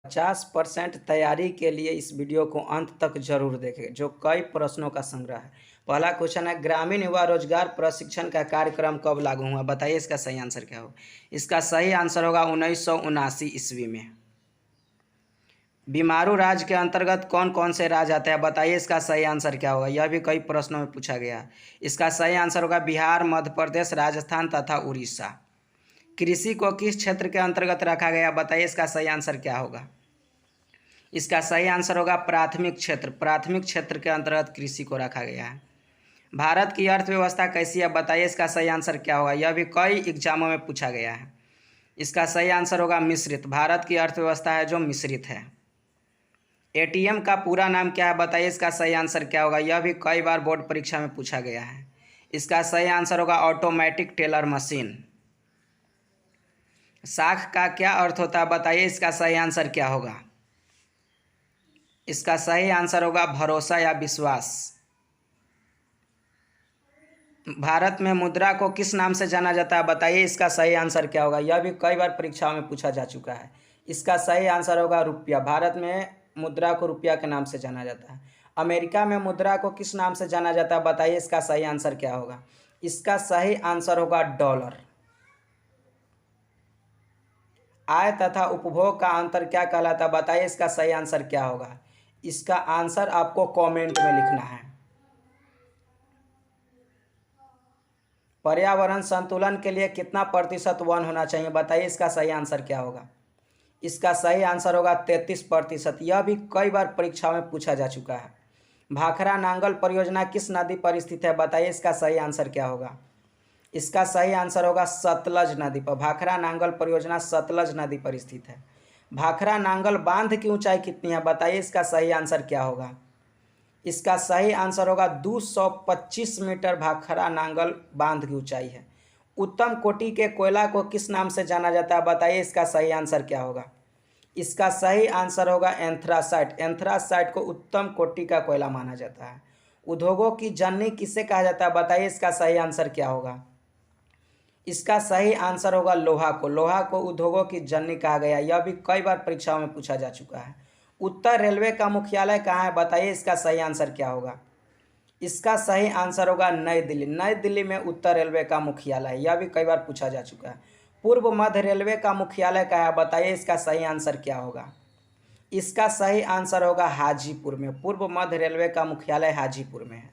50% तैयारी के लिए इस वीडियो को अंत तक जरूर देखें, जो कई प्रश्नों का संग्रह है। पहला क्वेश्चन है, ग्रामीण युवा रोजगार प्रशिक्षण का कार्यक्रम कब लागू हुआ? बताइए इसका सही आंसर क्या होगा। इसका सही आंसर होगा 1979 ईस्वी में। बीमारू राज्य के अंतर्गत कौन कौन से राज्य आते हैं? बताइए इसका सही आंसर क्या होगा। यह भी कई प्रश्नों में पूछा गया है। इसका सही आंसर होगा बिहार, मध्य प्रदेश, राजस्थान तथा उड़ीसा। कृषि को किस क्षेत्र के अंतर्गत रखा गया? बताइए इसका सही आंसर क्या होगा। इसका सही आंसर होगा प्राथमिक क्षेत्र। प्राथमिक क्षेत्र के अंतर्गत कृषि को रखा गया है। भारत की अर्थव्यवस्था कैसी है? बताइए इसका सही आंसर क्या होगा। यह भी कई एग्जामों में पूछा गया है। इसका सही आंसर होगा मिश्रित। भारत की अर्थव्यवस्था है जो मिश्रित है। एटीएम का पूरा नाम क्या है? बताइए इसका सही आंसर क्या होगा। यह भी कई बार बोर्ड परीक्षा में पूछा गया है। इसका सही आंसर होगा ऑटोमेटिक टेलर मशीन। साख का क्या अर्थ होता है? बताइए इसका सही आंसर क्या होगा। इसका सही आंसर होगा भरोसा या विश्वास। भारत में मुद्रा को किस नाम से जाना जाता है? बताइए इसका सही आंसर क्या होगा। यह भी कई बार परीक्षाओं में पूछा जा चुका है। इसका सही आंसर होगा रुपया। भारत में मुद्रा को रुपया के नाम से जाना जाता है। अमेरिका में मुद्रा को किस नाम से जाना जाता है? बताइए इसका सही आंसर क्या होगा। इसका सही आंसर होगा डॉलर। आय तथा उपभोग का अंतर क्या कहलाता है? बताइए इसका सही आंसर क्या होगा। इसका आंसर आपको कमेंट में लिखना है। पर्यावरण संतुलन के लिए कितना प्रतिशत वन होना चाहिए? बताइए इसका सही आंसर क्या होगा। इसका सही आंसर होगा 33%। यह भी कई बार परीक्षा में पूछा जा चुका है। भाखड़ा नांगल परियोजना किस नदी पर स्थित है? बताइए इसका सही आंसर क्या होगा। इसका सही आंसर होगा सतलज नदी पर। भाखड़ा नांगल परियोजना सतलज नदी पर स्थित है। भाखड़ा नांगल बांध की ऊंचाई कितनी है? बताइए इसका सही आंसर क्या होगा। इसका सही आंसर होगा 225 मीटर भाखड़ा नांगल बांध की ऊंचाई है। उत्तम कोटि के कोयला को किस नाम से जाना जाता है? बताइए इसका सही आंसर क्या होगा। इसका सही आंसर होगा एंथ्रासाइट। एंथ्रासाइट को उत्तम कोटि का कोयला माना जाता है। उद्योगों की जननी किसे कहा जाता है? बताइए इसका सही आंसर क्या होगा। इसका सही आंसर होगा लोहा को। लोहा को उद्योगों की जननी कहा गया। यह भी कई बार परीक्षाओं में पूछा जा चुका है। उत्तर रेलवे का मुख्यालय कहाँ है? बताइए इसका सही आंसर क्या होगा। इसका सही आंसर होगा नई दिल्ली। नई दिल्ली में उत्तर रेलवे का मुख्यालय है। यह भी कई बार पूछा जा चुका है। पूर्व मध्य रेलवे का मुख्यालय कहाँ है? बताइए इसका सही आंसर क्या होगा। इसका सही आंसर होगा हाजीपुर में। पूर्व मध्य रेलवे का मुख्यालय हाजीपुर में है।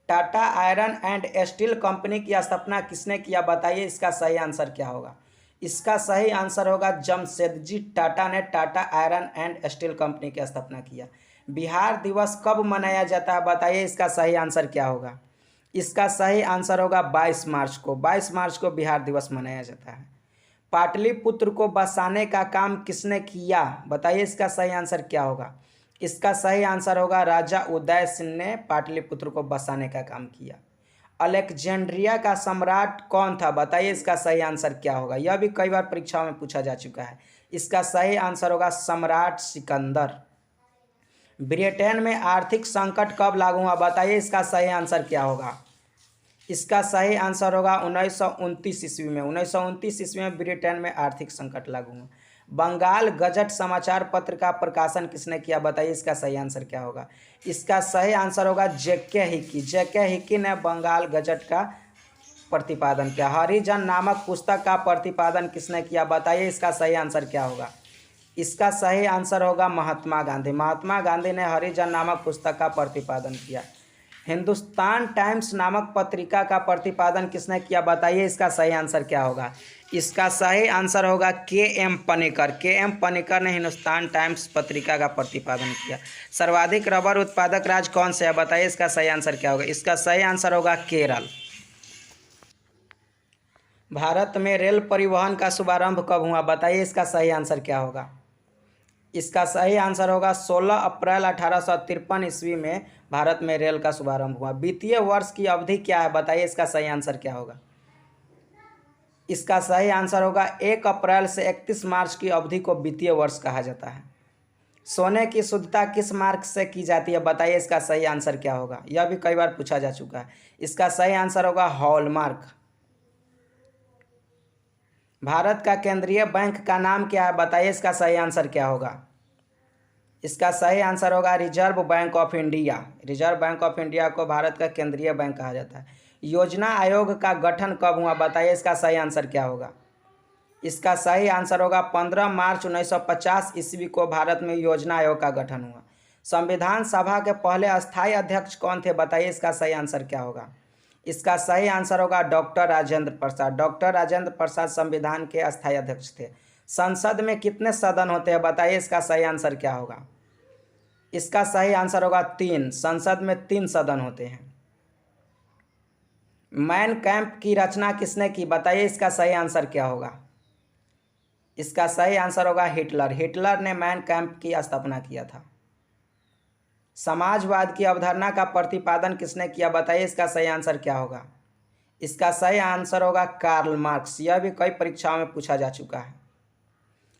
Tata iron and steel company की स्थापना किसने किया? बताइए इसका सही आंसर क्या होगा। इसका सही आंसर होगा जमशेदजी टाटा ने Tata iron and steel company की स्थापना किया। बिहार दिवस कब मनाया जाता है? बताइए इसका सही आंसर क्या होगा। इसका सही आंसर होगा 22 मार्च को। 22 मार्च को बिहार दिवस मनाया जाता है। पाटलिपुत्र को बसाने का काम किसने किया? बताइए इसका सही आंसर क्या होगा। इसका सही आंसर होगा राजा उदय सिंह ने पाटलिपुत्र को बसाने का काम किया। अलेक्जेंड्रिया का सम्राट कौन था? बताइए इसका सही आंसर क्या होगा। यह भी कई बार परीक्षाओं में पूछा जा चुका है। इसका सही आंसर होगा सम्राट सिकंदर। ब्रिटेन में आर्थिक संकट कब लागू हुआ? बताइए इसका सही आंसर क्या होगा। इसका सही आंसर होगा 1929 ईस्वी में। 1929 ईस्वी में ब्रिटेन में आर्थिक संकट लागू हुआ। बंगाल गजट समाचार पत्र का प्रकाशन किसने किया? बताइए इसका सही आंसर क्या होगा। इसका सही आंसर होगा जेके हिक्की। जेके हिक्की ने बंगाल गजट का प्रतिपादन किया। हरिजन नामक पुस्तक का प्रतिपादन किसने किया? बताइए इसका सही आंसर क्या होगा। इसका सही आंसर होगा महात्मा गांधी। महात्मा गांधी ने हरिजन नामक पुस्तक का प्रतिपादन किया। हिंदुस्तान टाइम्स नामक पत्रिका का प्रतिपादन किसने किया? बताइए इसका सही आंसर क्या होगा। इसका सही आंसर होगा के.एम. पनिकर। के.एम. पनिकर ने हिंदुस्तान टाइम्स पत्रिका का प्रतिपादन किया। सर्वाधिक रबर उत्पादक राज्य कौन से है? बताइए इसका सही आंसर क्या होगा। इसका सही आंसर होगा केरल। भारत में रेल परिवहन का शुभारंभ कब हुआ? बताइए इसका सही आंसर क्या होगा। इसका सही आंसर होगा 16 अप्रैल 1853 ईस्वी में भारत में रेल का शुभारंभ हुआ। वित्तीय वर्ष की अवधि क्या है? बताइए इसका सही आंसर क्या होगा। इसका सही आंसर होगा 1 अप्रैल से 31 मार्च की अवधि को वित्तीय वर्ष कहा जाता है। सोने की शुद्धता किस मार्क से की जाती है? बताइए इसका सही आंसर क्या होगा। यह भी कई बार पूछा जा चुका है। इसका सही आंसर होगा हॉलमार्क। भारत का केंद्रीय बैंक का नाम क्या है, बताइए इसका सही आंसर क्या होगा। इसका सही आंसर होगा reserve bank of India. Reserve bank of India को भारत का केंद्रीय बैंक कहा जाता है। योजना आयोग का गठन कब हुआ, बताइए इसका सही आंसर क्या होगा। इसका सही आंसर होगा 15 मार्च 1950 ईस्वी को भारत में योजना आयोग का गठन हुआ। संविधान सभा के पहले अस्थायी अध्यक्ष कौन थे, बताइए इसका सही आंसर क्या होगा। इसका सही आंसर होगा डॉक्टर राजेंद्र प्रसाद। डॉक्टर राजेंद्र प्रसाद संविधान के अस्थायी अध्यक्ष थे। संसद में कितने सदन होते हैं, बताइए इसका सही आंसर क्या होगा। इसका सही आंसर होगा 3। संसद में 3 सदन होते हैं। मैन कैंप की रचना किसने की, बताइए इसका सही आंसर क्या होगा। इसका सही आंसर होगा हिटलर। हिटलर ने मैन कैंप की स्थापना किया था। समाजवाद की अवधारणा का प्रतिपादन किसने किया, बताइए इसका सही आंसर क्या होगा। इसका सही आंसर होगा कार्ल मार्क्स। यह भी कई परीक्षाओं में पूछा जा चुका है।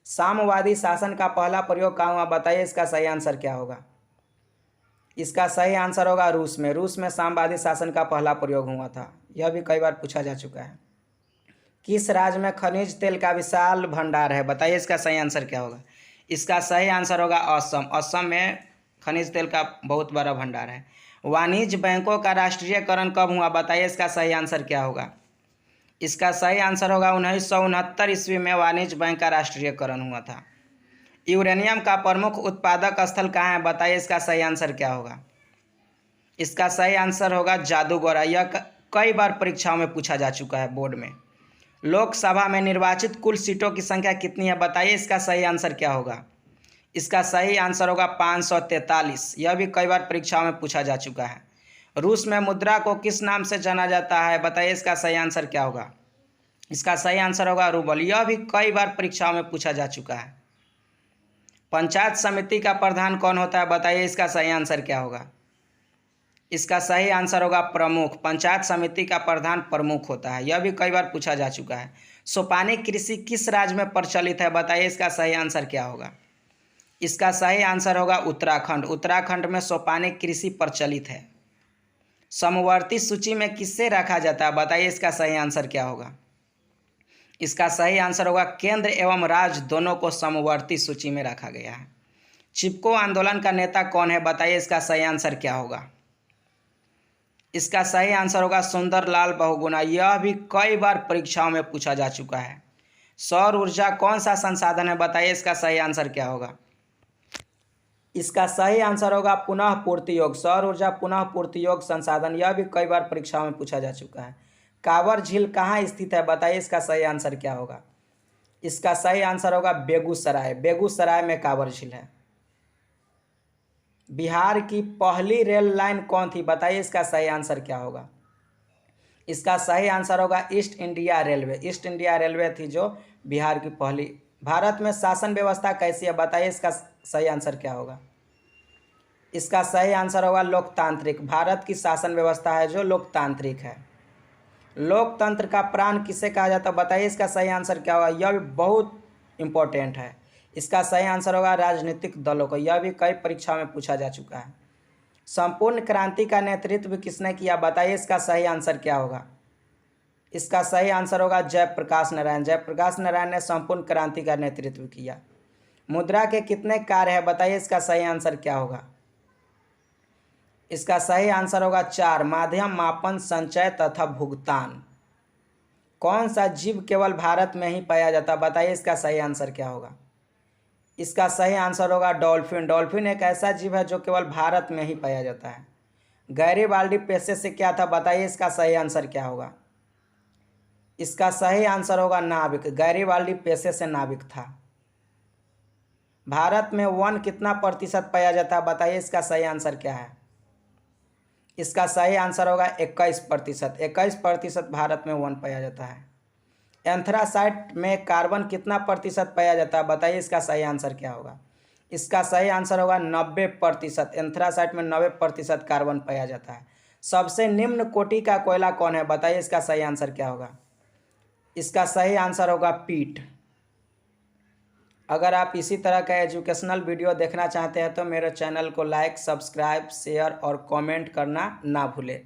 साम्यवादी शासन का पहला प्रयोग कहाँ हुआ, बताइए इसका सही आंसर क्या होगा। इसका सही आंसर होगा रूस में। रूस में साम्यवादी शासन का पहला प्रयोग हुआ था। यह भी कई बार पूछा जा चुका है। किस राज्य में खनिज तेल का विशाल भंडार है, बताइए इसका सही आंसर क्या होगा। इसका सही आंसर होगा असम। असम में खनिज तेल का बहुत बड़ा भंडार है। वाणिज्य बैंकों का राष्ट्रीयकरण कब हुआ, बताइए इसका सही आंसर क्या होगा। इसका सही आंसर होगा 1969 ईस्वी में वाणिज्य बैंक का राष्ट्रीयकरण हुआ था। यूरेनियम का प्रमुख उत्पादक स्थल कहाँ है, बताइए इसका सही आंसर क्या होगा। इसका सही आंसर होगा जादूगोरा। यह कई बार परीक्षाओं में पूछा जा चुका है बोर्ड में। लोकसभा में निर्वाचित कुल सीटों की संख्या कितनी है, बताइए इसका सही आंसर क्या होगा। इसका सही आंसर होगा 543। यह भी कई बार परीक्षाओं में पूछा जा चुका है। रूस में मुद्रा को किस नाम से जाना जाता है, बताइए इसका सही आंसर क्या होगा। इसका सही आंसर होगा रूबल। यह भी कई बार परीक्षाओं में पूछा जा चुका है। पंचायत समिति का प्रधान कौन होता है, बताइए इसका सही आंसर क्या होगा। इसका सही आंसर होगा प्रमुख। पंचायत समिति का प्रधान प्रमुख होता है। यह भी कई बार पूछा जा चुका है। सोपानी कृषि किस राज्य में प्रचलित है, बताइए इसका सही आंसर क्या होगा। इसका सही आंसर होगा उत्तराखंड। उत्तराखंड में सोपानी कृषि प्रचलित है। समवर्ती सूची में किससे रखा जाता है, बताइए इसका सही आंसर क्या होगा। इसका सही आंसर होगा केंद्र एवं राज्य दोनों को समवर्ती सूची में रखा गया है। चिपको आंदोलन का नेता कौन है, बताइए इसका सही आंसर क्या होगा। इसका सही आंसर होगा सुंदरलाल बहुगुणा। यह भी कई बार परीक्षाओं में पूछा जा चुका है। सौर ऊर्जा कौन सा संसाधन है, बताइए इसका सही आंसर क्या होगा। इसका सही आंसर होगा पुनः पूर्ति योग। सौर ऊर्जा पुनः पूर्ति योग संसाधन। यह भी कई बार परीक्षाओं में पूछा जा चुका है। कांवर झील कहाँ स्थित है, बताइए इसका सही आंसर क्या होगा। इसका सही आंसर होगा बेगूसराय। बेगूसराय में कांवर झील है। बिहार की पहली रेल लाइन कौन थी, बताइए इसका सही आंसर क्या होगा। इसका सही आंसर होगा east India railway. East India railway थी जो बिहार की पहली। भारत में शासन व्यवस्था कैसी है, बताइए इसका सही आंसर क्या होगा। इसका सही आंसर होगा लोकतांत्रिक। भारत की शासन व्यवस्था है जो लोकतांत्रिक है। लोकतंत्र का प्राण किसे कहा जाता है, बताइए इसका सही आंसर क्या होगा। यह भी बहुत इंपॉर्टेंट है। इसका सही आंसर होगा राजनीतिक दलों को। यह भी कई परीक्षा में पूछा जा चुका है। संपूर्ण क्रांति का नेतृत्व किसने किया, बताइए इसका सही आंसर क्या होगा। इसका सही आंसर होगा जयप्रकाश नारायण। जयप्रकाश नारायण ने संपूर्ण क्रांति का नेतृत्व किया। मुद्रा के कितने कार्य हैं, बताइए इसका सही आंसर क्या होगा। इसका सही आंसर होगा 4। माध्यम, मापन, संचय तथा भुगतान। कौन सा जीव केवल भारत में ही पाया जाता है, बताइए इसका सही आंसर क्या होगा। इसका सही आंसर होगा डॉल्फिन। डॉल्फिन एक ऐसा जीव है जो केवल भारत में ही पाया जाता है। गैरीबाल्डी पेशे से क्या था, बताइए इसका सही आंसर क्या होगा। इसका सही आंसर होगा नाविक। गैरीबाल्डी पेशे से नाविक था। भारत में वन कितना प्रतिशत पाया जाता है, बताइए इसका सही आंसर क्या है। इसका सही आंसर होगा 21%। 21% भारत में वन पाया जाता है। एंथ्रासाइट में कार्बन कितना प्रतिशत पाया जाता है, बताइए इसका सही आंसर क्या होगा। इसका सही आंसर होगा 90%। एंथ्रासाइट में 90% कार्बन पाया जाता है। सबसे निम्न कोटि का कोयला कौन है, बताइए इसका सही आंसर क्या होगा। इसका सही आंसर होगा पीट। अगर आप इसी तरह का एजुकेशनल वीडियो देखना चाहते हैं तो मेरे चैनल को लाइक, सब्सक्राइब, शेयर और कमेंट करना ना भूलें।